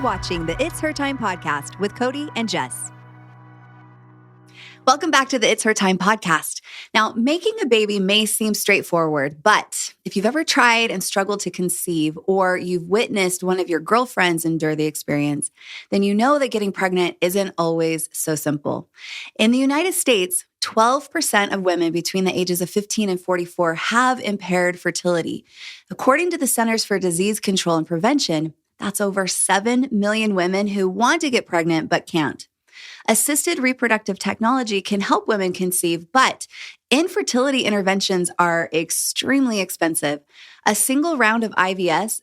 watching the It's Her Time podcast with Cody and Jess. Welcome back to the It's Her Time podcast. Now, making a baby may seem straightforward, but if you've ever tried and struggled to conceive, or you've witnessed one of your girlfriends endure the experience, then you know that getting pregnant isn't always so simple. In the United States, 12% of women between the ages of 15 and 44 have impaired fertility. According to the Centers for Disease Control and Prevention, that's over 7 million women who want to get pregnant but can't. Assisted reproductive technology can help women conceive, but infertility interventions are extremely expensive. A single round of IVF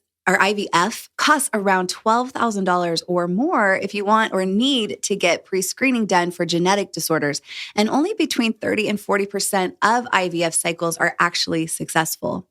costs around $12,000 or more if you want or need to get pre-screening done for genetic disorders. And only between 30 and 40% of IVF cycles are actually successful.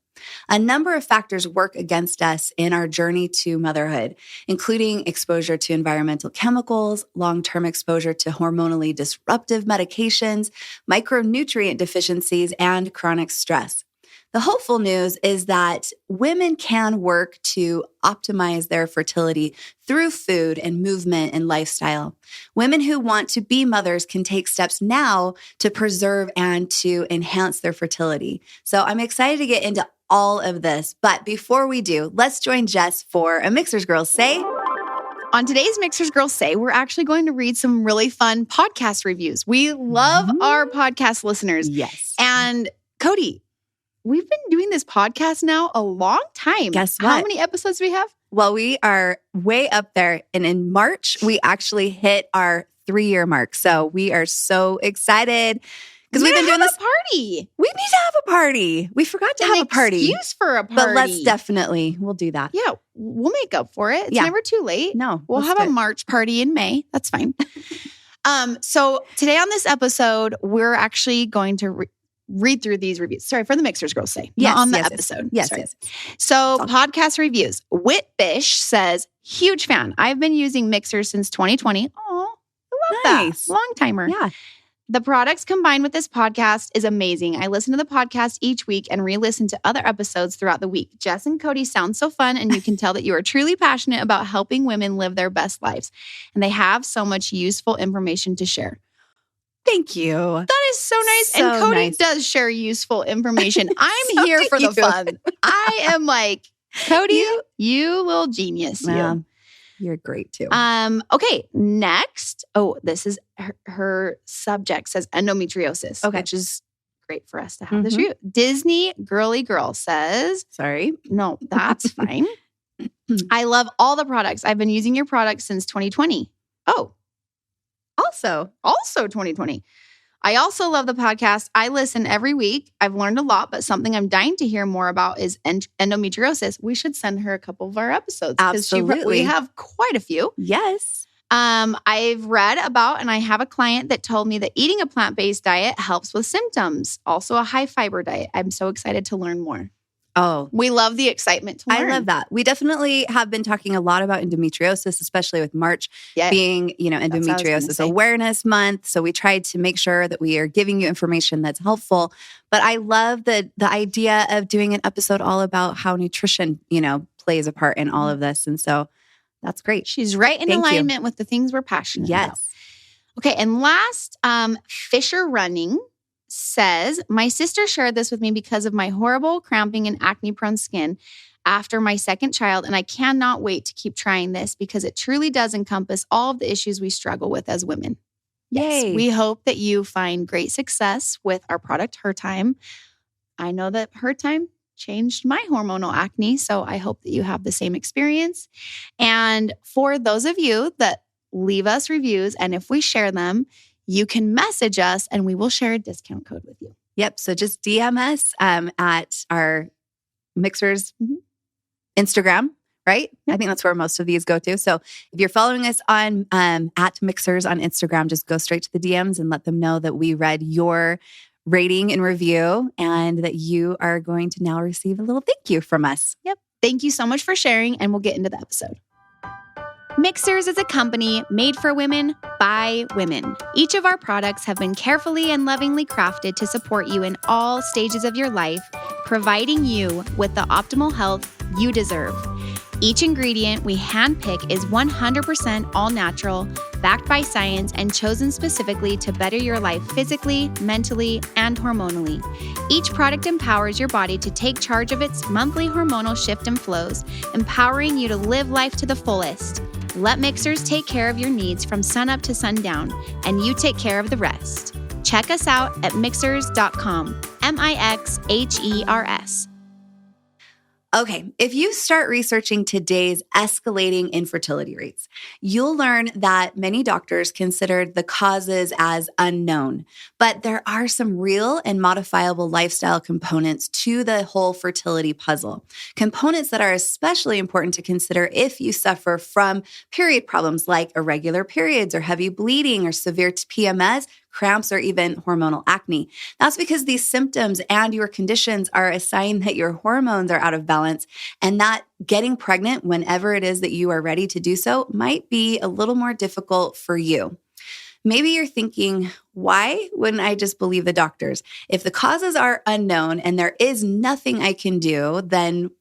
A number of factors work against us in our journey to motherhood, including exposure to environmental chemicals, long-term exposure to hormonally disruptive medications, micronutrient deficiencies, and chronic stress. The hopeful news is that women can work to optimize their fertility through food and movement and lifestyle. Women who want to be mothers can take steps now to preserve and to enhance their fertility. So I'm excited to get into all of this. But before we do, let's join Jess for a Mixers Girls Say. On today's Mixers Girls Say, we're actually going to read some really fun podcast reviews. We love our podcast listeners. Yes. And Cody, we've been doing this podcast now a long time. Guess what? How many episodes do we have? Well, we are way up there. And in March, we actually hit our 3-year mark. So we are so excited because we've been doing this party. We need to have a party. We forgot to have a party. Excuse for a party. But we'll do that. Yeah, we'll make up for it. It's never too late. No. We'll have a March party in May. That's fine. So today on this episode, we're actually going to read through these reviews. Sorry, for the Mixers Girls Say. Yes, on the yes, episode. Yes. So podcast reviews. Whitbish says, huge fan. I've been using Mixers since 2020. Oh, I love that. Long timer. Yeah. The products combined with this podcast is amazing. I listen to the podcast each week and re-listen to other episodes throughout the week. Jess and Cody sound so fun, and you can tell that you are truly passionate about helping women live their best lives. And they have so much useful information to share. Thank you. That is so nice. And Cody does share usul information. I'm here for the fun. I am like, Cody, you little genius. Yeah. You're great too. Okay, next. Oh, this is her subject says endometriosis, which is great for us to have this review. Disney Girly Girl says, sorry. No, that's fine. I love all the products. I've been using your products since 2020. Oh, also 2020. I also love the podcast. I listen every week. I've learned a lot, but something I'm dying to hear more about is endometriosis. We should send her a couple of our episodes. Absolutely. We have quite a few. Yes. I've read about, and I have a client that told me that eating a plant-based diet helps with symptoms. Also a high fiber diet. I'm so excited to learn more. Oh, we love the excitement to learn. I love that. We definitely have been talking a lot about endometriosis, especially with March being, endometriosis awareness month. So we tried to make sure that we are giving you information that's helpful. But I love the idea of doing an episode all about how nutrition, plays a part in all of this. And so that's great. She's right in alignment with the things we're passionate about. Okay. And last, Fisher Running says, my sister shared this with me because of my horrible cramping and acne-prone skin after my second child, and I cannot wait to keep trying this because it truly does encompass all of the issues we struggle with as women. Yay. Yes, we hope that you find great success with our product, Her Time. I know that Her Time changed my hormonal acne, so I hope that you have the same experience. And for those of you that leave us reviews, and if we share them, you can message us and we will share a discount code with you. Yep. So just DM us at our Mixers Instagram, right? Yep. I think that's where most of these go to. So if you're following us on at Mixers on Instagram, just go straight to the DMs and let them know that we read your rating and review and that you are going to now receive a little thank you from us. Yep. Thank you so much for sharing, and we'll get into the episode. Mixers is a company made for women by women. Each of our products have been carefully and lovingly crafted to support you in all stages of your life, providing you with the optimal health you deserve. Each ingredient we handpick is 100% all natural, backed by science, and chosen specifically to better your life physically, mentally, and hormonally. Each product empowers your body to take charge of its monthly hormonal shift and flows, empowering you to live life to the fullest. Let Mixers take care of your needs from sunup to sundown, and you take care of the rest. Check us out at mixers.com, MIXHERS. Okay, if you start researching today's escalating infertility rates, you'll learn that many doctors considered the causes as unknown, but there are some real and modifiable lifestyle components to the whole fertility puzzle. Components that are especially important to consider if you suffer from period problems like irregular periods or heavy bleeding or severe PMS, cramps, or even hormonal acne. That's because these symptoms and your conditions are a sign that your hormones are out of balance and that getting pregnant whenever it is that you are ready to do so might be a little more difficult for you. Maybe you're thinking, why wouldn't I just believe the doctors? If the causes are unknown and there is nothing I can do, then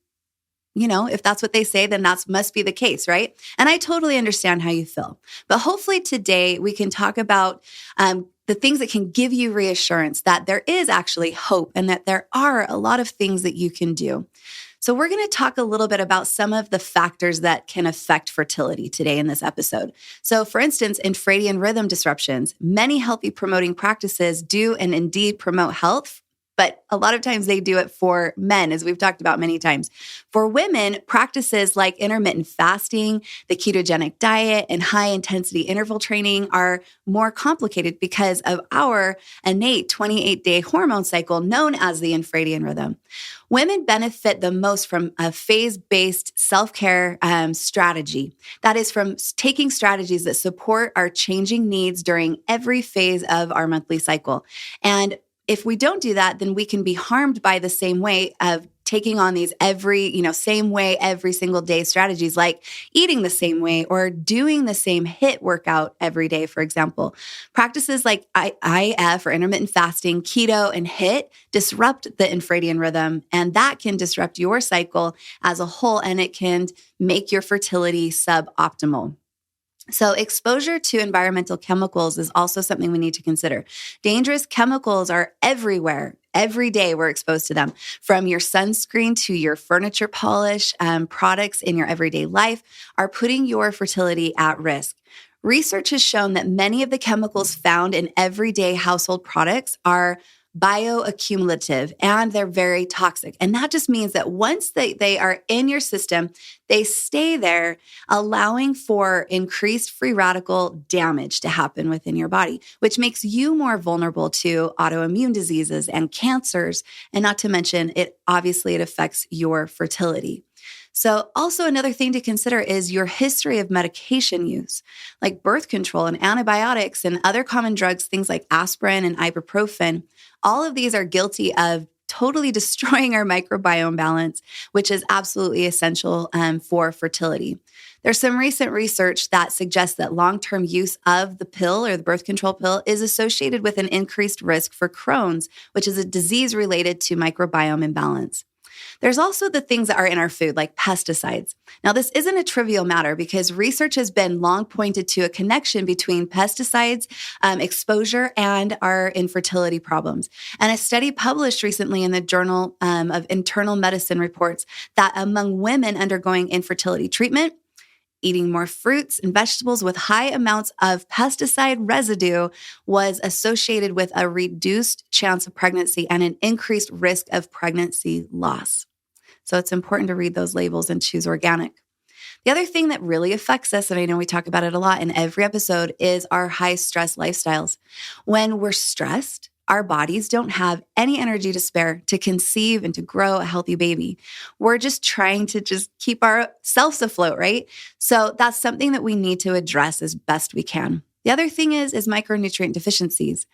if that's what they say, then that must be the case, right? And I totally understand how you feel. But hopefully today we can talk about the things that can give you reassurance that there is actually hope and that there are a lot of things that you can do. So we're going to talk a little bit about some of the factors that can affect fertility today in this episode. So for instance, infradian rhythm disruptions, many healthy promoting practices do and indeed promote health, but a lot of times they do it for men, as we've talked about many times. For women, practices like intermittent fasting, the ketogenic diet, and high-intensity interval training are more complicated because of our innate 28-day hormone cycle known as the infradian rhythm. Women benefit the most from a phase-based self-care strategy. That is from taking strategies that support our changing needs during every phase of our monthly cycle. And if we don't do that, then we can be harmed by the same way of taking on these same way every single day strategies like eating the same way or doing the same HIIT workout every day, for example. Practices like IF or intermittent fasting, keto, and HIIT disrupt the infradian rhythm, and that can disrupt your cycle as a whole, and it can make your fertility suboptimal. So exposure to environmental chemicals is also something we need to consider. Dangerous chemicals are everywhere. Every day we're exposed to them, from your sunscreen to your furniture polish. Products in your everyday life are putting your fertility at risk. Research has shown that many of the chemicals found in everyday household products are bioaccumulative and they're very toxic. And that just means that once they are in your system, they stay there, allowing for increased free radical damage to happen within your body, which makes you more vulnerable to autoimmune diseases and cancers. And not to mention, it affects your fertility. So also another thing to consider is your history of medication use, like birth control and antibiotics and other common drugs, things like aspirin and ibuprofen. All of these are guilty of totally destroying our microbiome balance, which is absolutely essential for fertility. There's some recent research that suggests that long-term use of the pill or the birth control pill is associated with an increased risk for Crohn's, which is a disease related to microbiome imbalance. There's also the things that are in our food, like pesticides. Now, this isn't a trivial matter because research has been long pointed to a connection between pesticides exposure and our infertility problems. And a study published recently in the Journal of Internal Medicine reports that among women undergoing infertility treatment, eating more fruits and vegetables with high amounts of pesticide residue was associated with a reduced chance of pregnancy and an increased risk of pregnancy loss. So it's important to read those labels and choose organic. The other thing that really affects us, and I know we talk about it a lot in every episode, is our high stress lifestyles. When we're stressed, our bodies don't have any energy to spare to conceive and to grow a healthy baby. We're just trying to keep ourselves afloat, right? So that's something that we need to address as best we can. The other thing is micronutrient deficiencies.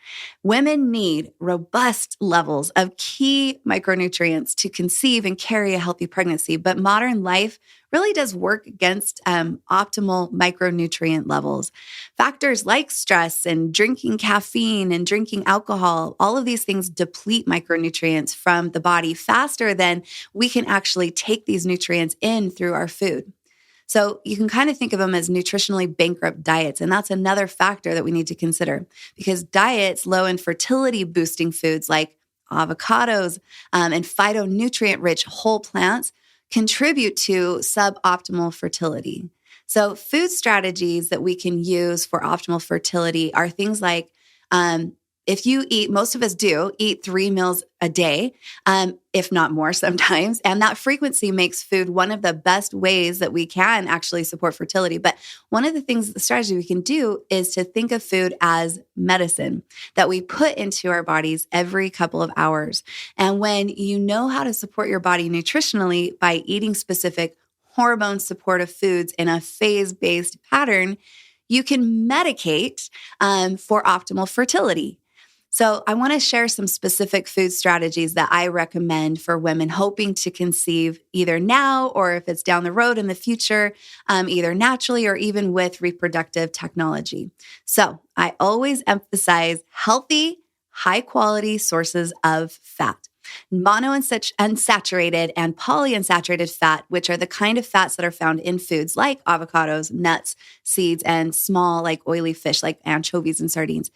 Women need robust levels of key micronutrients to conceive and carry a healthy pregnancy, but modern life really does work against optimal micronutrient levels. Factors like stress and drinking caffeine and drinking alcohol, all of these things deplete micronutrients from the body faster than we can actually take these nutrients in through our food. So you can kind of think of them as nutritionally bankrupt diets. And that's another factor that we need to consider, because diets low in fertility boosting foods like avocados and phytonutrient-rich whole plants contribute to suboptimal fertility. So food strategies that we can use for optimal fertility are things like, if you eat, most of us do eat 3 meals a day, if not more sometimes. And that frequency makes food one of the best ways that we can actually support fertility. But one of the things, the strategy we can do is to think of food as medicine that we put into our bodies every couple of hours. And when you know how to support your body nutritionally by eating specific hormone supportive foods in a phase-based pattern, you can medicate for optimal fertility. So I want to share some specific food strategies that I recommend for women hoping to conceive either now or if it's down the road in the future, either naturally or even with reproductive technology. So I always emphasize healthy, high-quality sources of fat. Monounsaturated and polyunsaturated fat, which are the kind of fats that are found in foods like avocados, nuts, seeds, and small like oily fish like anchovies and sardines.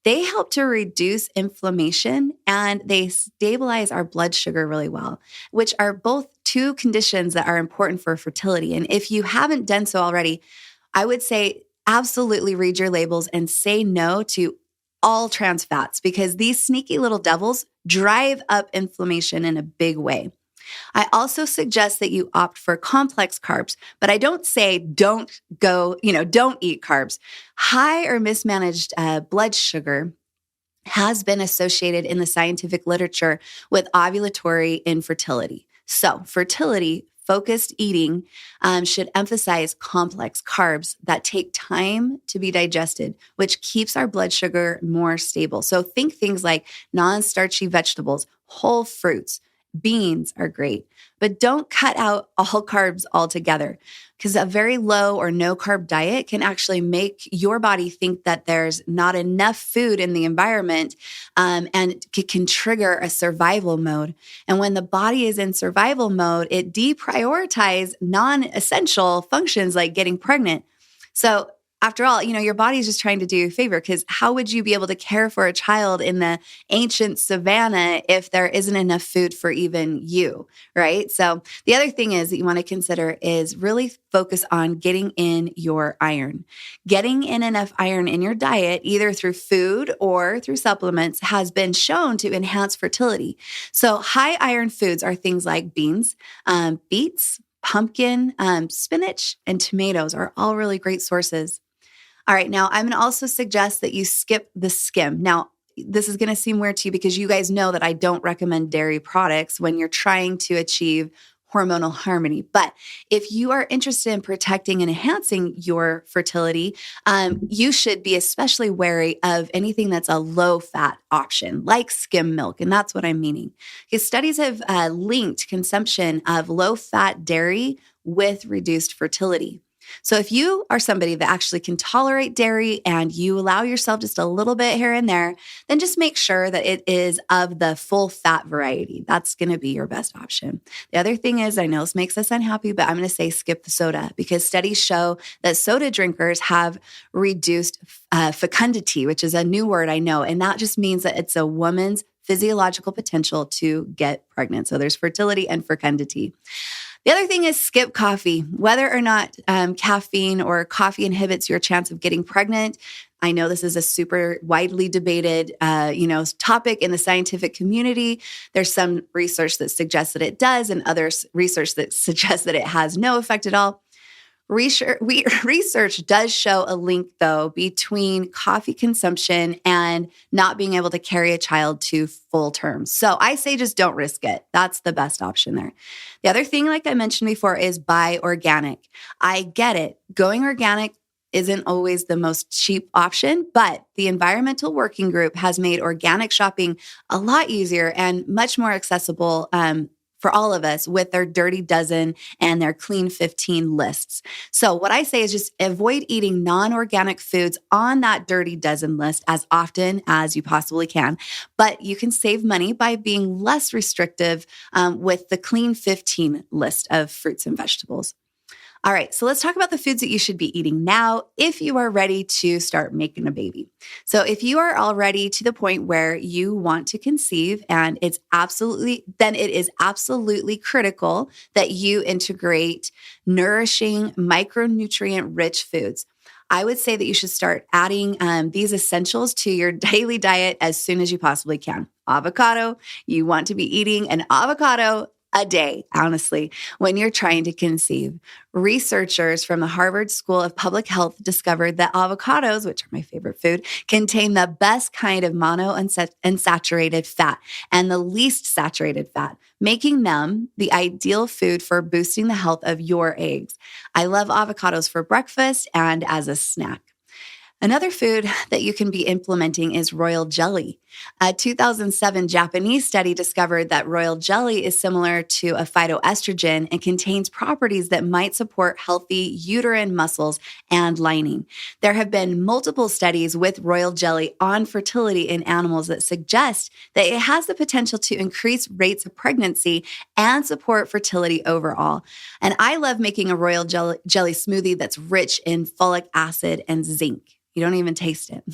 They help to reduce inflammation and they stabilize our blood sugar really well, which are both two conditions that are important for fertility. And if you haven't done so already, I would say absolutely read your labels and say no to all trans fats, because these sneaky little devils drive up inflammation in a big way. I also suggest that you opt for complex carbs, but I don't say don't eat carbs. High or mismanaged blood sugar has been associated in the scientific literature with ovulatory infertility. So fertility-focused eating should emphasize complex carbs that take time to be digested, which keeps our blood sugar more stable. So think things like non-starchy vegetables, whole fruits. Beans are great, but don't cut out all carbs altogether, because a very low or no carb diet can actually make your body think that there's not enough food in the environment, and it can trigger a survival mode. And when the body is in survival mode, it deprioritizes non-essential functions like getting pregnant. So after all, your body is just trying to do you a favor, because how would you be able to care for a child in the ancient savannah if there isn't enough food for even you, right? So the other thing is that you want to consider is really focus on getting in your iron. Getting in enough iron in your diet, either through food or through supplements, has been shown to enhance fertility. So high iron foods are things like beans, beets, pumpkin, spinach, and tomatoes are all really great sources. All right, now I'm going to also suggest that you skip the skim. Now, this is going to seem weird to you because you guys know that I don't recommend dairy products when you're trying to achieve hormonal harmony. But if you are interested in protecting and enhancing your fertility, you should be especially wary of anything that's a low-fat option, like skim milk. And that's what I'm meaning. Because studies have linked consumption of low-fat dairy with reduced fertility. So if you are somebody that actually can tolerate dairy and you allow yourself just a little bit here and there, then just make sure that it is of the full fat variety. That's going to be your best option. The other thing is, I know this makes us unhappy, but I'm going to say skip the soda, because studies show that soda drinkers have reduced fecundity, which is a new word I know. And that just means that it's a woman's physiological potential to get pregnant. So there's fertility and fecundity. The other thing is skip coffee. Whether or not caffeine or coffee inhibits your chance of getting pregnant, I know this is a super widely debated, topic in the scientific community. There's some research that suggests that it does, and other research that suggests that it has no effect at all. Research does show a link, though, between coffee consumption and not being able to carry a child to full term. So I say just don't risk it. That's the best option there. The other thing, like I mentioned before, is buy organic. I get it. Going organic isn't always the most cheap option, but the Environmental Working Group has made organic shopping a lot easier and much more accessible for all of us with their Dirty Dozen and their Clean 15 lists. So what I say is just avoid eating non-organic foods on that Dirty Dozen list as often as you possibly can. But you can save money by being less restrictive with the Clean 15 list of fruits and vegetables. All right, so let's talk about the foods that you should be eating now if you are ready to start making a baby. So if you are already to the point where you want to conceive, and it is absolutely critical that you integrate nourishing, micronutrient rich foods. I would say that you should start adding these essentials to your daily diet as soon as you possibly can. Avocado, you want to be eating an avocado a day, honestly, when you're trying to conceive. Researchers from the Harvard School of Public Health discovered that avocados, which are my favorite food, contain the best kind of monounsaturated fat and the least saturated fat, making them the ideal food for boosting the health of your eggs. I love avocados for breakfast and as a snack. Another food that you can be implementing is royal jelly. A 2007 Japanese study discovered that royal jelly is similar to a phytoestrogen and contains properties that might support healthy uterine muscles and lining. There have been multiple studies with royal jelly on fertility in animals that suggest that it has the potential to increase rates of pregnancy and support fertility overall. And I love making a royal jelly smoothie that's rich in folic acid and zinc. You don't even taste it.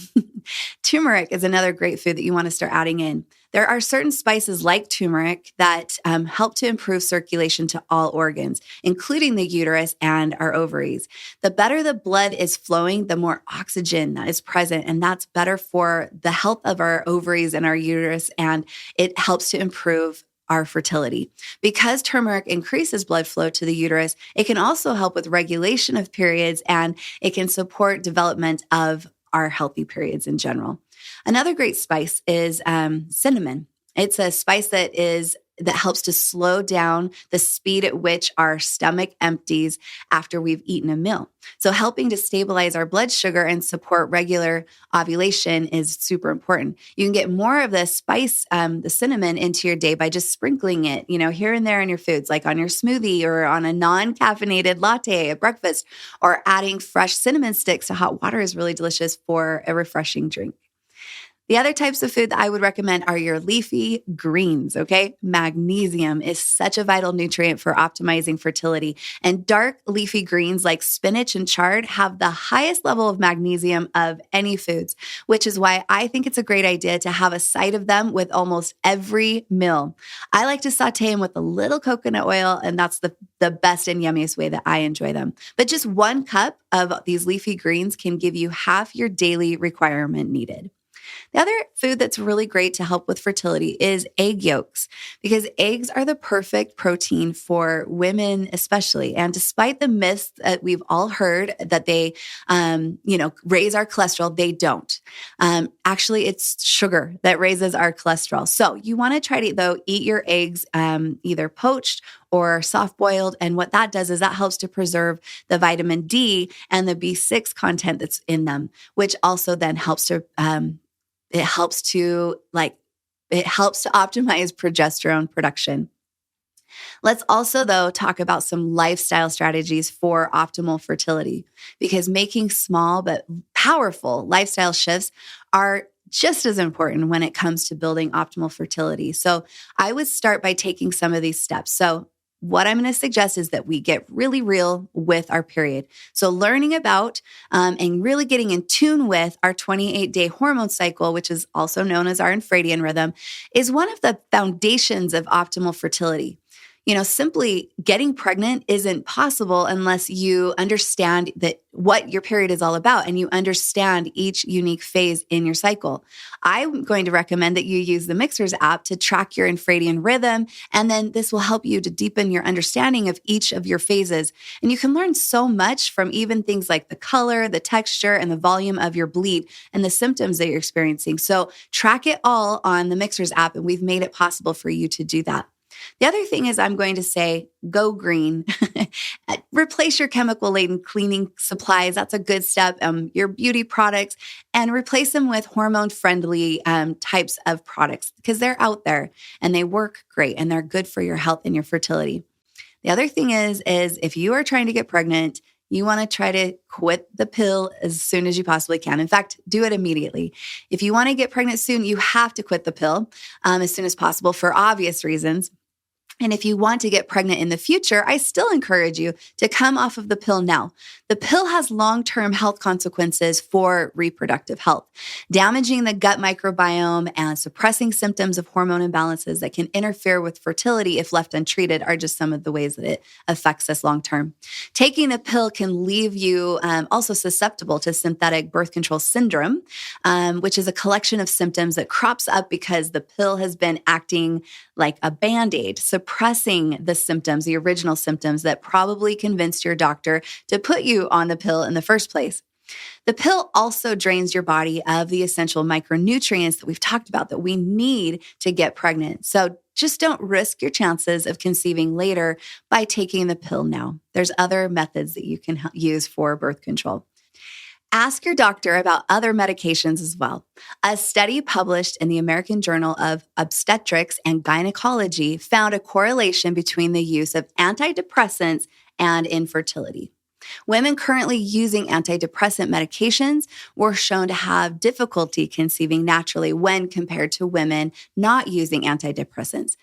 Turmeric is another great food that you want to start adding in. There are certain spices like turmeric that help to improve circulation to all organs, including the uterus and our ovaries. The better the blood is flowing, the more oxygen that is present, and that's better for the health of our ovaries and our uterus, and it helps to improve our fertility. Because turmeric increases blood flow to the uterus, it can also help with regulation of periods, and it can support development of our healthy periods in general. Another great spice is cinnamon. It's a spice that helps to slow down the speed at which our stomach empties after we've eaten a meal. So helping to stabilize our blood sugar and support regular ovulation is super important. You can get more of the spice, the cinnamon, into your day by just sprinkling it, here and there in your foods, like on your smoothie or on a non-caffeinated latte at breakfast, or adding fresh cinnamon sticks to hot water is really delicious for a refreshing drink. The other types of food that I would recommend are your leafy greens, okay? Magnesium is such a vital nutrient for optimizing fertility, and dark leafy greens like spinach and chard have the highest level of magnesium of any foods, which is why I think it's a great idea to have a side of them with almost every meal. I like to saute them with a little coconut oil, and that's the best and yummiest way that I enjoy them. But just 1 cup of these leafy greens can give you half your daily requirement needed. The other food that's really great to help with fertility is egg yolks, because eggs are the perfect protein for women especially. And despite the myths that we've all heard that they, raise our cholesterol, they don't. Actually, it's sugar that raises our cholesterol. So you want to try to, eat your eggs either poached or soft boiled. And what that does is that helps to preserve the vitamin D and the B6 content that's in them, which also then helps to It helps to optimize progesterone production. Let's also, though, talk about some lifestyle strategies for optimal fertility, because making small but powerful lifestyle shifts are just as important when it comes to building optimal fertility. So I would start by taking some of these steps. So what I'm going to suggest is that we get really real with our period. So learning about and really getting in tune with our 28-day hormone cycle, which is also known as our infradian rhythm, is one of the foundations of optimal fertility. Simply getting pregnant isn't possible unless you understand what your period is all about and you understand each unique phase in your cycle. I'm going to recommend that you use the Mixers app to track your infradian rhythm, and then this will help you to deepen your understanding of each of your phases. And you can learn so much from even things like the color, the texture, and the volume of your bleed and the symptoms that you're experiencing. So track it all on the Mixers app, and we've made it possible for you to do that. The other thing is I'm going to say, go green. Replace your chemical-laden cleaning supplies. That's a good step. Your beauty products, and replace them with hormone-friendly types of products, because they're out there and they work great and they're good for your health and your fertility. The other thing is if you are trying to get pregnant, you want to try to quit the pill as soon as you possibly can. In fact, do it immediately. If you want to get pregnant soon, you have to quit the pill as soon as possible for obvious reasons. And if you want to get pregnant in the future, I still encourage you to come off of the pill now. The pill has long-term health consequences for reproductive health, damaging the gut microbiome and suppressing symptoms of hormone imbalances that can interfere with fertility if left untreated are just some of the ways that it affects us long-term. Taking the pill can leave you also susceptible to synthetic birth control syndrome, which is a collection of symptoms that crops up because the pill has been acting like a Band-Aid, suppressing the symptoms, the original symptoms that probably convinced your doctor to put you on the pill in the first place. The pill also drains your body of the essential micronutrients that we've talked about that we need to get pregnant. So just don't risk your chances of conceiving later by taking the pill now. There's other methods that you can use for birth control. Ask your doctor about other medications as well. A study published in the American Journal of Obstetrics and Gynecology found a correlation between the use of antidepressants and infertility. Women currently using antidepressant medications were shown to have difficulty conceiving naturally when compared to women not using antidepressants.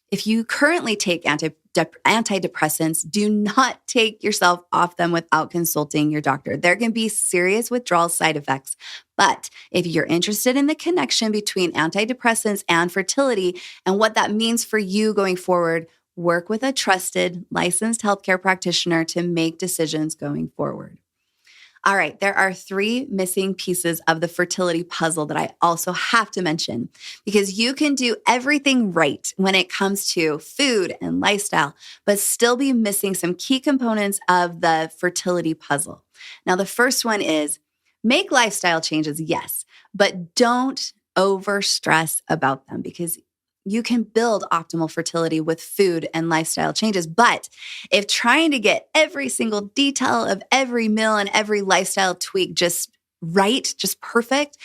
If you currently take antidepressants, do not take yourself off them without consulting your doctor. There can be serious withdrawal side effects. But if you're interested in the connection between antidepressants and fertility and what that means for you going forward, work with a trusted, licensed healthcare practitioner to make decisions going forward. All right, there are 3 missing pieces of the fertility puzzle that I also have to mention because you can do everything right when it comes to food and lifestyle, but still be missing some key components of the fertility puzzle. Now, the first one is make lifestyle changes, yes, but don't overstress about them because you can build optimal fertility with food and lifestyle changes. But if trying to get every single detail of every meal and every lifestyle tweak just right, just perfect,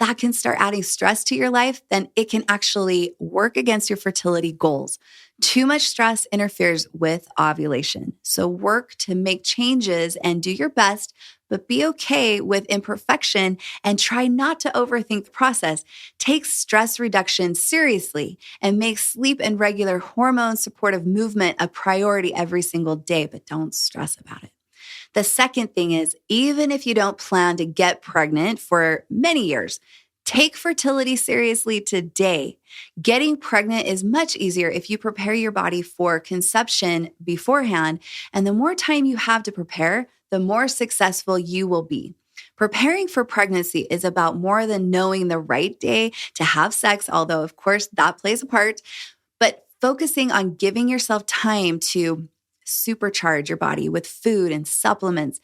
that can start adding stress to your life, then it can actually work against your fertility goals. Too much stress interferes with ovulation. So work to make changes and do your best, but be okay with imperfection and try not to overthink the process. Take stress reduction seriously and make sleep and regular hormone supportive movement a priority every single day, but don't stress about it. The second thing is, even if you don't plan to get pregnant for many years, take fertility seriously today. Getting pregnant is much easier if you prepare your body for conception beforehand, and the more time you have to prepare, the more successful you will be. Preparing for pregnancy is about more than knowing the right day to have sex, although of course that plays a part, but focusing on giving yourself time to supercharge your body with food and supplements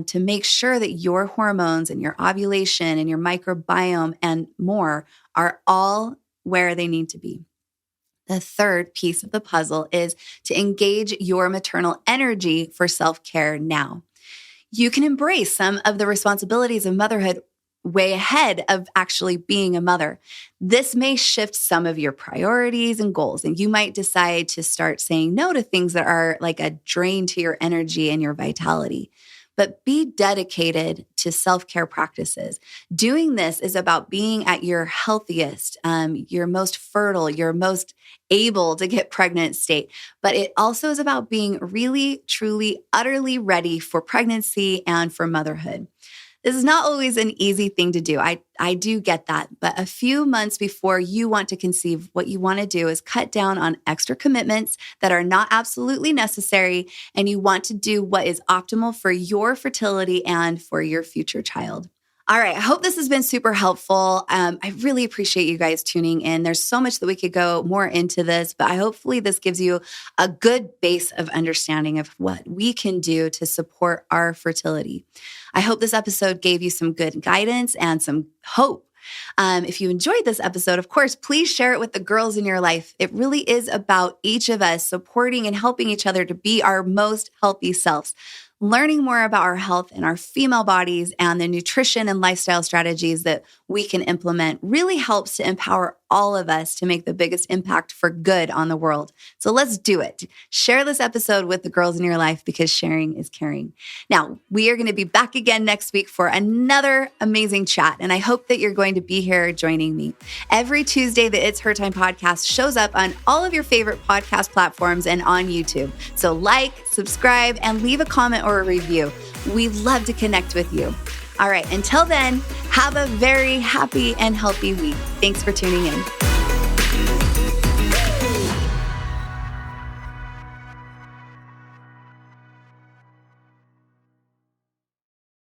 to make sure that your hormones and your ovulation and your microbiome and more are all where they need to be. The third piece of the puzzle is to engage your maternal energy for self-care now. You can embrace some of the responsibilities of motherhood way ahead of actually being a mother. This may shift some of your priorities and goals, and you might decide to start saying no to things that are like a drain to your energy and your vitality. But be dedicated to self-care practices. Doing this is about being at your healthiest, your most fertile, your most able to get pregnant state. But it also is about being really, truly, utterly ready for pregnancy and for motherhood. This is not always an easy thing to do. I do get that. But a few months before you want to conceive, what you want to do is cut down on extra commitments that are not absolutely necessary. And you want to do what is optimal for your fertility and for your future child. All right. I hope this has been super helpful. I really appreciate you guys tuning in. There's so much that we could go more into this, but hopefully this gives you a good base of understanding of what we can do to support our fertility. I hope this episode gave you some good guidance and some hope. If you enjoyed this episode, of course, please share it with the girls in your life. It really is about each of us supporting and helping each other to be our most healthy selves. Learning more about our health and our female bodies and the nutrition and lifestyle strategies that we can implement really helps to empower all of us to make the biggest impact for good on the world. So let's do it. Share this episode with the girls in your life because sharing is caring. Now, we are going to be back again next week for another amazing chat, and I hope that you're going to be here joining me. Every Tuesday, the It's Her Time podcast shows up on all of your favorite podcast platforms and on YouTube. So like, subscribe, and leave a comment or a review. We'd love to connect with you. All right, until then, have a very happy and healthy week. Thanks for tuning in.